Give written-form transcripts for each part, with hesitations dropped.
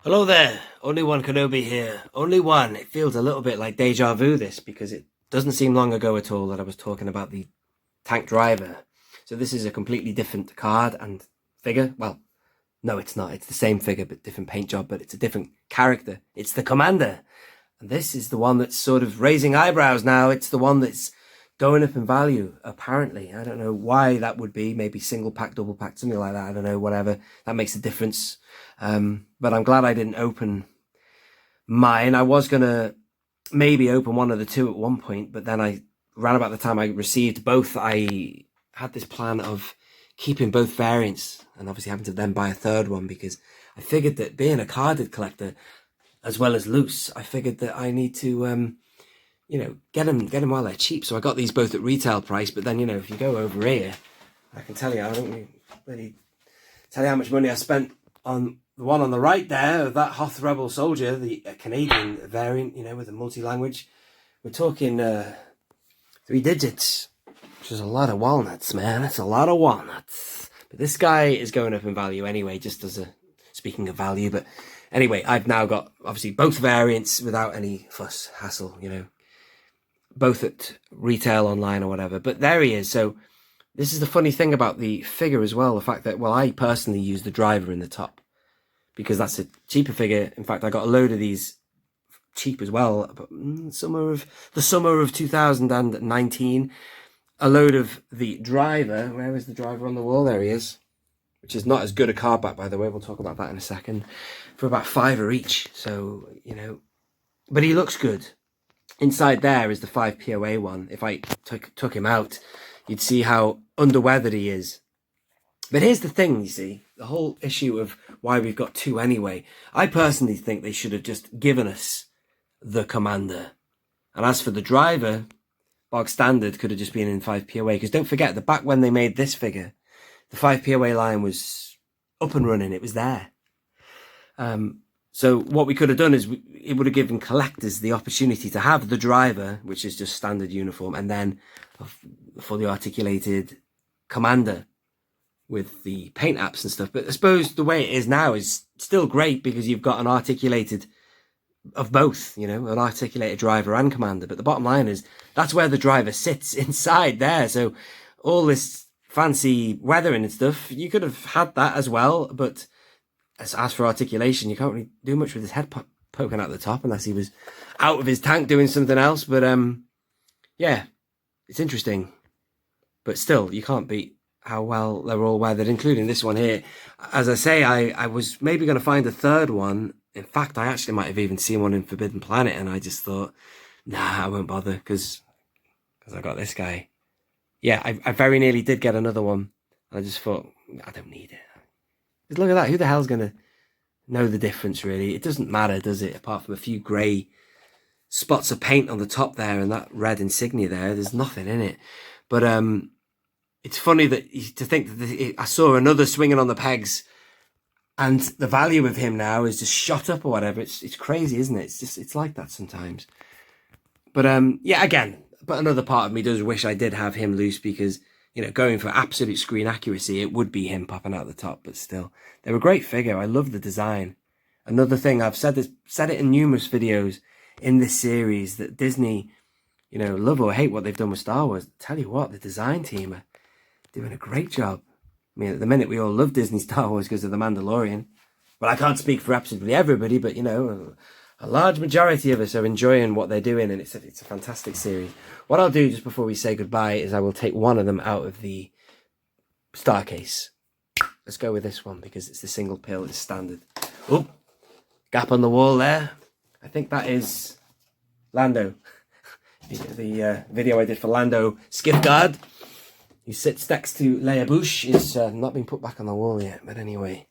Hello there, only one Kenobi here. Only one. It feels a little bit like deja vu this because it doesn't seem long ago at all that I was talking about the tank driver. So this is a completely different card and figure. Well, no, it's not. It's the same figure but different paint job, but it's a different character. It's the Commander. And this is the one that's sort of raising eyebrows now. It's the one that's going up in value, apparently. I don't know why that would be. Maybe single pack, double pack, something like that. I don't know, whatever. That makes a difference. But I'm glad I didn't open mine. I was going to maybe open one of the two at one point, but then around about the time I received both, I had this plan of keeping both variants and obviously having to then buy a third one because I figured that being a carded collector as well as loose, I figured that I need to, get them while they're cheap. So I got these both at retail price, but then, if you go over here, I can tell you, I don't really tell you how much money I spent on the one on the right there, that Hoth Rebel Soldier, the Canadian variant, with a multi-language. We're talking 3 digits, which is a lot of walnuts, man. That's a lot of walnuts. But this guy is going up in value anyway, just as speaking of value. But anyway, I've now got, obviously, both variants without any fuss, hassle, both at retail, online, or whatever. But there he is. So this is the funny thing about the figure as well, the fact that, well, I personally use the driver in the top because that's a cheaper figure. In fact, I got a load of these cheap as well, but the summer of 2019, a load of the driver. Where is the driver on the wall? There he is, which is not as good a card back, by the way. We'll talk about that in a second, for about $5 each. So, but he looks good. Inside there is the 5 POA one. If I took him out, you'd see how underweathered he is. But here's the thing, you see, the whole issue of why we've got 2 anyway. I personally think they should have just given us the Commander. And as for the driver, bog standard could have just been in 5 POA. Because don't forget that back when they made this figure, the 5 POA line was up and running. It was there. So what we could have done is it would have given collectors the opportunity to have the driver, which is just standard uniform, and then a fully articulated Commander with the paint apps and stuff. But I suppose the way it is now is still great because you've got an articulated of both, an articulated driver and Commander. But the bottom line is that's where the driver sits, inside there. So all this fancy weathering and stuff, you could have had that as well, but as for articulation, you can't really do much with his head poking out the top unless he was out of his tank doing something else. But yeah, it's interesting. But still, you can't beat how well they're all weathered, including this one here. As I say, I was maybe going to find a third one. In fact, I actually might have even seen one in Forbidden Planet, and I just thought, nah, I won't bother because I got this guy. Yeah, I very nearly did get another one. I just thought, I don't need it. Because look at that. Who the hell's going to know the difference, really? It doesn't matter, does it? Apart from a few grey spots of paint on the top there and that red insignia there. There's nothing in it. But it's funny to think that I saw another swinging on the pegs and the value of him now is just shot up or whatever. It's crazy, isn't it? It's like that sometimes. But yeah, again, but another part of me does wish I did have him loose because, going for absolute screen accuracy, it would be him popping out the top, but still. They're a great figure. I love the design. Another thing, I've said it in numerous videos in this series, that Disney, love or hate what they've done with Star Wars. Tell you what, the design team are doing a great job. I mean, at the minute, we all love Disney Star Wars because of The Mandalorian. Well, I can't speak for absolutely everybody, but, a large majority of us are enjoying what they're doing, and it's a fantastic series. What I'll do just before we say goodbye is I will take one of them out of the star case. Let's go with this one because it's the single pill, it's standard. Oh, gap on the wall there. I think that is Lando. The video I did for Lando Skiff Guard, who sits next to Leia Bush, is not been put back on the wall yet. But anyway,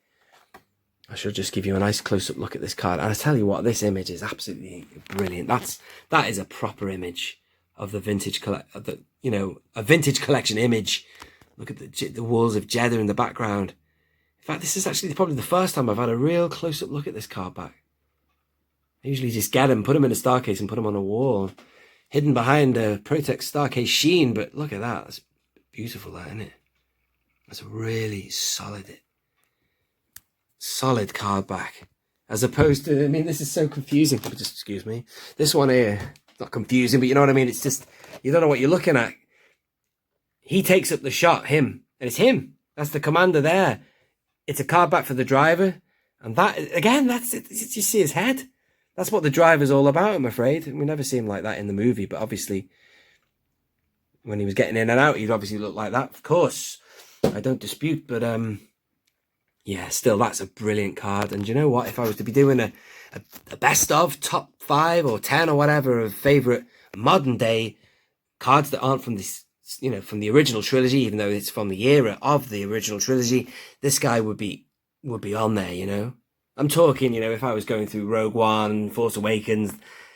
I should just give you a nice close-up look at this card. And I tell you what, this image is absolutely brilliant. That is a proper image of the vintage a vintage collection image. Look at the walls of Jedha in the background. In fact, this is actually probably the first time I've had a real close-up look at this card back. I usually just get them, put them in a star case and put them on a wall, hidden behind a Protex star case sheen. But look at that. That's beautiful, that, isn't it? That's a really solid card back. As opposed to, I mean, this is so confusing. Just excuse me. This one here, not confusing, but you know what I mean? It's just, you don't know what you're looking at. He takes up the shot, him. And it's him. That's the commander there. It's a card back for the driver. And that, again, that's it. You see his head. That's what the driver's all about, I'm afraid. We never see him like that in the movie, but obviously, when he was getting in and out, he'd obviously look like that. Of course, I don't dispute, but yeah, still, that's a brilliant card. And you know what? If I was to be doing a best of top 5 or 10 or whatever of favourite modern day cards that aren't from this, you know, from the original trilogy, even though it's from the era of the original trilogy, this guy would be on there, you know. I'm talking, you know, if I was going through Rogue One, Force Awakens,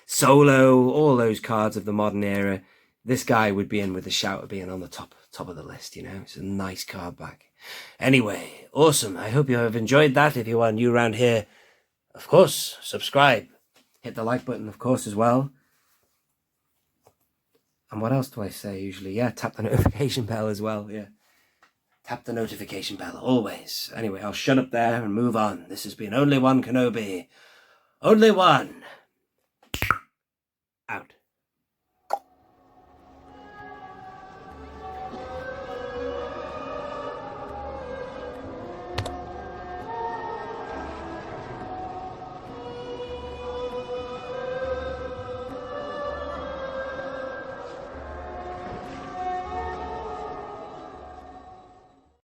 Solo, all those cards of the modern era, this guy would be in with a shout of being on the top of the list, you know. It's a nice card back. Anyway, awesome. I hope you have enjoyed that. If you are new around here, of course, subscribe. Hit the like button, of course, as well. And what else do I say usually? Yeah, tap the notification bell as well, yeah. Tap the notification bell, always. Anyway, I'll shut up there and move on. This has been Only One Kenobi. Only one.